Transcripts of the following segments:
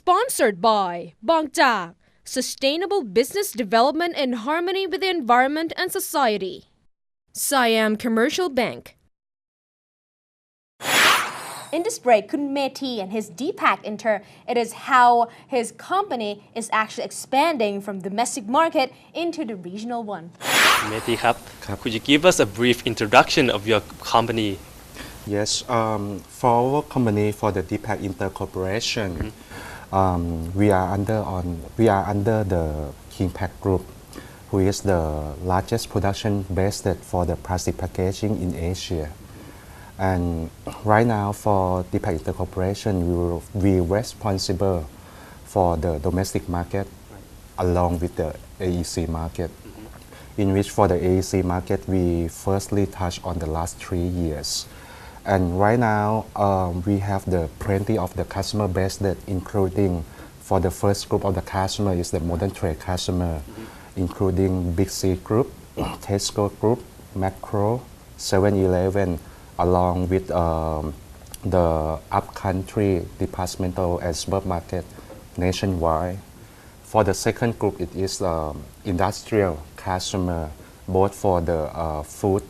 Sponsored by Bangtak, Sustainable Business Development in Harmony with the Environment and Society. Siam Commercial Bank. In this break, Kun Methee and his Deepak Inter, it is how his company is actually expanding from domestic market into the regional one. Methee ครับ Could you give us a brief introduction of your company? Yes, for our company, for the Deepak Inter Corporation, we are under the Kingpack Group, who is the largest production based for the plastic packaging in Asia. And right now, for Deepak Inter Corporation, we responsible for the domestic market along with the AEC market, in which for the AEC market, we firstly touched on the last 3 years. And right now, we have the plenty of the customer base that including for the first group of the customer is the modern trade customer, including Big C Group, Tesco Group, Macro, 7-Eleven, along with the upcountry departmental and supermarket nationwide. For the second group, it is industrial customer, both for the food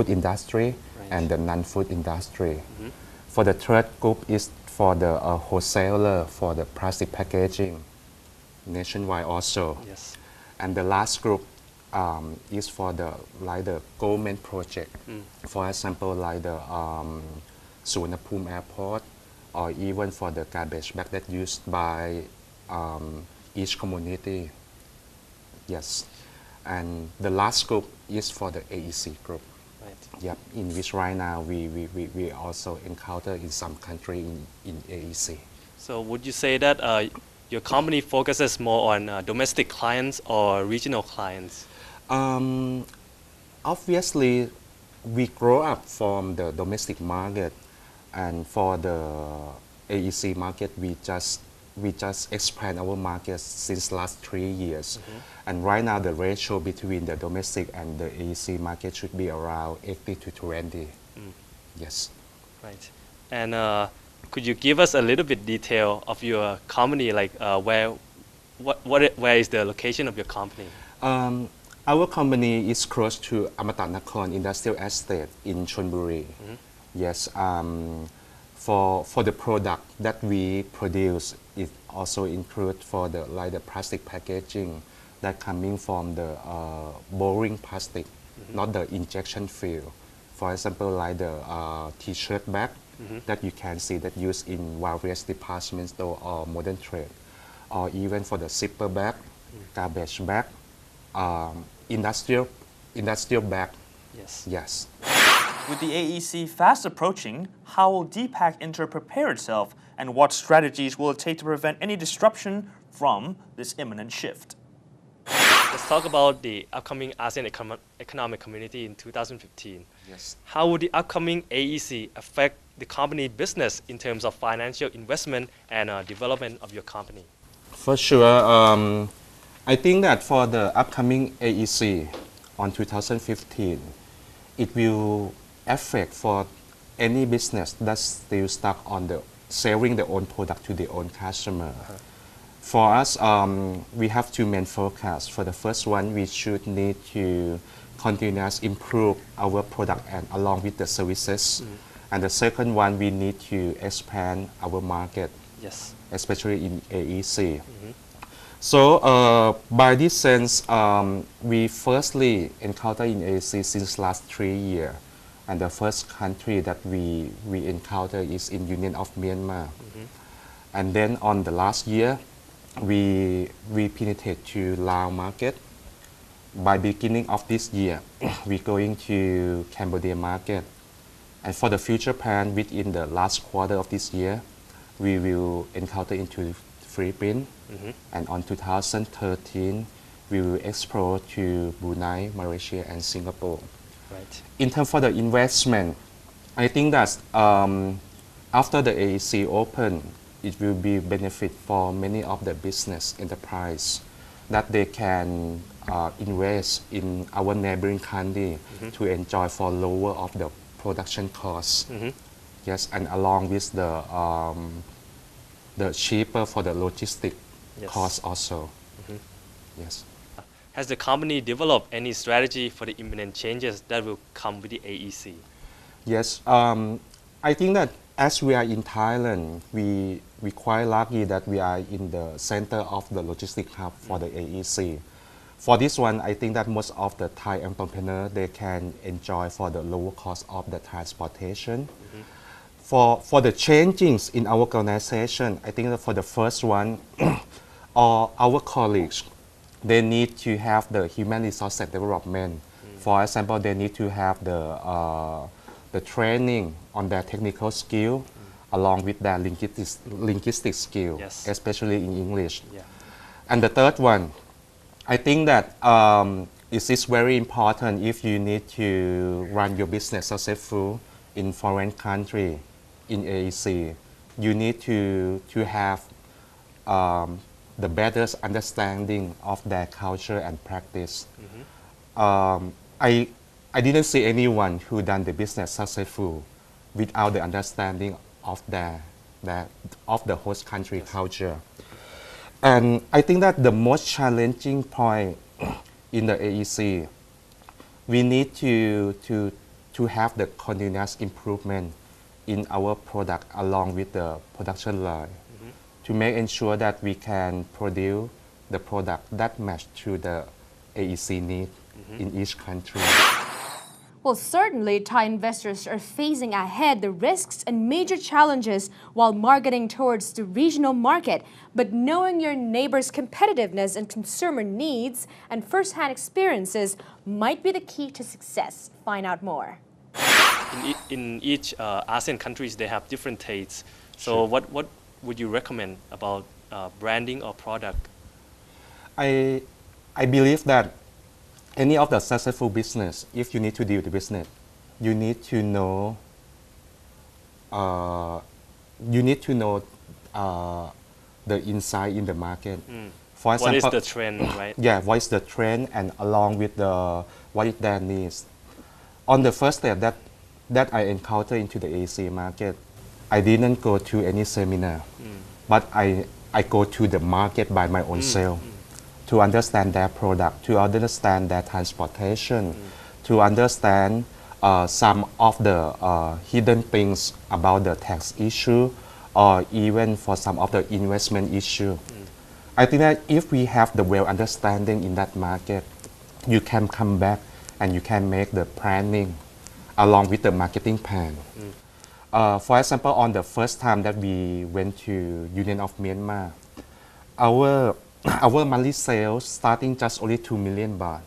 industry and the non-food industry. For the third group is for the wholesaler for the plastic packaging nationwide also. Yes. And the last group is for the government project. For example, like the Suvarnabhumi Airport, or even for the garbage bag that used by each community. Yes. And the last group is for the AEC group. Right. Yep, in which right now we also encounter in some country in AEC. So would you say that your company focuses more on domestic clients or regional clients? Obviously, we grow up from the domestic market, and for the AEC market, we just expand our market since last 3 years. And right now, the ratio between the domestic and the AEC market should be around 80 to 20. Yes. Right. And could you give us a little bit detail of your company, like where is the location of your company? Our company is close to Amata Nakhon Industrial Estate in Chonburi. Yes. For the product that we produce, it also includes for the plastic packaging that coming from the boring plastic, not the injection fill. For example, like the T-shirt bag that you can see that used in various department store or modern trade, or even for the zipper bag, garbage bag, industrial bag. Yes. Yes. With the AEC fast approaching, how will Deepak Inter prepare itself, and what strategies will it take to prevent any disruption from this imminent shift? Let's talk about the upcoming ASEAN Economic Community in 2015. Yes. How would the upcoming AEC affect the company business in terms of financial investment and development of your company? For sure. I think that for the upcoming AEC on 2015, it will affect for any business that's still stuck on the selling their own product to their own customer. For us, we have two main forecasts. For the first one, we should need to continuously improve our product and along with the services. And the second one, we need to expand our market, Yes. especially in AEC. So by this sense, we firstly encounter in AEC since last 3 years. And the first country that we encounter is in Union of Myanmar. And then on the last year, we penetrate to Lao market. By beginning of this year, we're going to Cambodia market. And for the future plan, within the last quarter of this year, we will encounter into Philippines. And on 2013, we will explore to Brunei, Malaysia, and Singapore. Right. In terms for the investment, I think that after the AEC open, it will be benefit for many of the business enterprise that they can invest in our neighboring country to enjoy for lower of the production costs. Yes, and along with the the cheaper for the logistic Yes. cost also. Yes. Has the company developed any strategy for the imminent changes that will come with the AEC? Yes, I think that as we are in Thailand, we quite lucky that we are in the center of the logistic hub for the AEC. For this one, I think that most of the Thai entrepreneurs, they can enjoy for the lower cost of the transportation. For the changes in our organization, I think that for the first one, all our colleagues, they need to have the human resources development. For example, they need to have the training on their technical skill along with their linguistic skill, Yes. especially in English. Yeah. And the third one, I think that it is very important if you need to run your business successful in foreign country, in AEC, you need to have the better understanding of their culture and practice. I didn't see anyone who done the business successful without the understanding of of the host country culture. And I think that the most challenging point in the AEC, we need to have the continuous improvement in our product along with the production line to make ensure that we can produce the product that match to the AEC need in each country. Well, certainly, Thai investors are facing ahead the risks and major challenges while marketing towards the regional market. But knowing your neighbor's competitiveness and consumer needs and first-hand experiences might be the key to success. Find out more. In each ASEAN countries, they have different tastes. So what would you recommend about branding or product? I believe that any of the successful business, if you need to deal with the business, you need to know the insight in the market. For What is example, the trend, right? yeah, what is the trend and along with what is their needs. On the first step that I encountered into the AC market, I didn't go to any seminar, but I go to the market by my own self to understand their product, to understand their transportation, to understand some of the hidden things about the tax issue or even for some of the investment issue. I think that if we have the well understanding in that market, you can come back and you can make the planning along with the marketing plan. For example, on the first time that we went to Union of Myanmar, our monthly sales starting just only 2 million baht.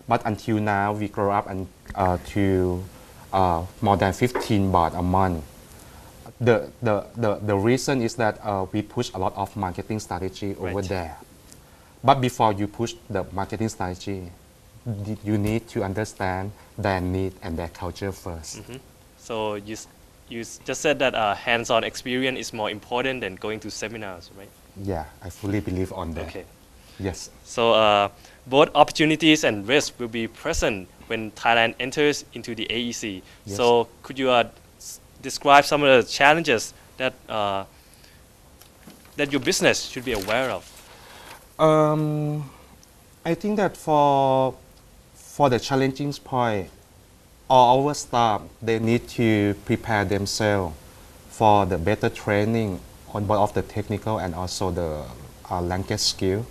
But until now, we grow up to more than 15 baht a month. The reason is that we push a lot of marketing strategy over there. But before you push the marketing strategy, you need to understand their need and their culture first. So you just said that hands-on experience is more important than going to seminars, right? Yeah, I fully believe on that. Okay. Yes. So both opportunities and risks will be present when Thailand enters into the AEC. Yes. So could you describe some of the challenges that that your business should be aware of? I think that for the challenging point, all our staff, they need to prepare themselves for the better training on both of the technical and also the language skill.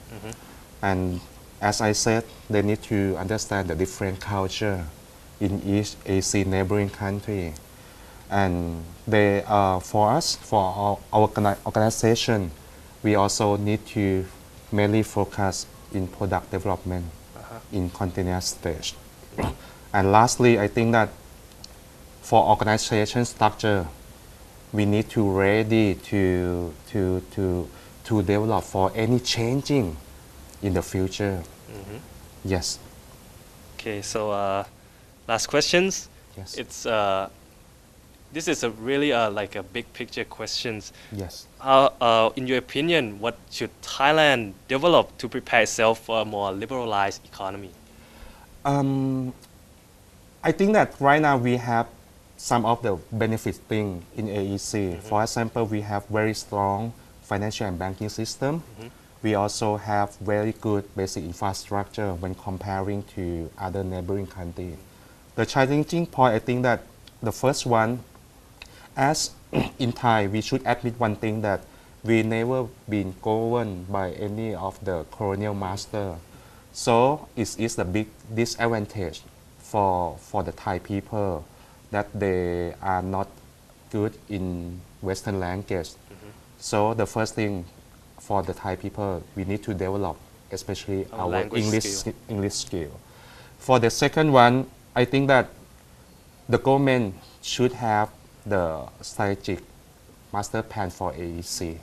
And as I said, they need to understand the different culture in each AC neighboring country. And they, for us, for our organization, we also need to mainly focus in product development in continuous stage. And lastly, I think that for organization structure, we need to ready to develop for any changing in the future. Yes. Okay, so last questions. Yes. It's this is a really like a big picture questions. Yes. How, in your opinion, what should Thailand develop to prepare itself for a more liberalized economy? I think that right now we have some of the benefit thing in AEC. For example, we have very strong financial and banking system. We also have very good basic infrastructure when comparing to other neighboring countries. The challenging point, I think that the first one, as in Thai, we should admit one thing that we never been governed by any of the colonial master. So it is a big disadvantage for the Thai people that they are not good in Western language. So the first thing for the Thai people, we need to develop, especially our English skill. For the second one, I think that the government should have the strategic master plan for AEC.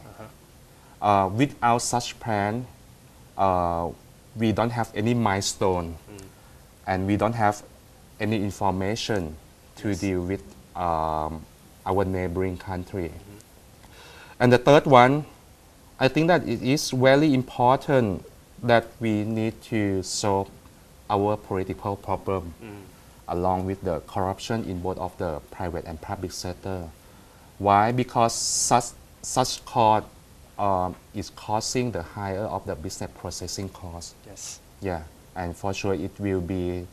Without such plan, we don't have any milestone, and we don't have any information to deal with our neighboring country. And the third one, I think that it is very important that we need to solve our political problem along with the corruption in both of the private and public sector. Why? Because such cost is causing the higher of the business processing cost. Yes. Yeah, and for sure it will be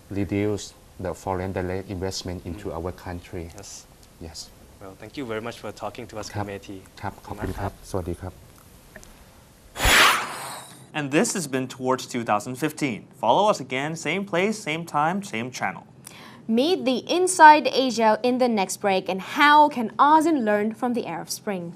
reduce the foreign direct investment into our country. Yes. Yes. Well, thank you very much for talking to us, ครับ Methee. ครับ ขอบคุณครับ สวัสดีครับ And this has been Towards 2015. Follow us again, same place, same time, same channel. Meet the Inside Asia in the next break, and how can ASEAN learn from the Arab Spring?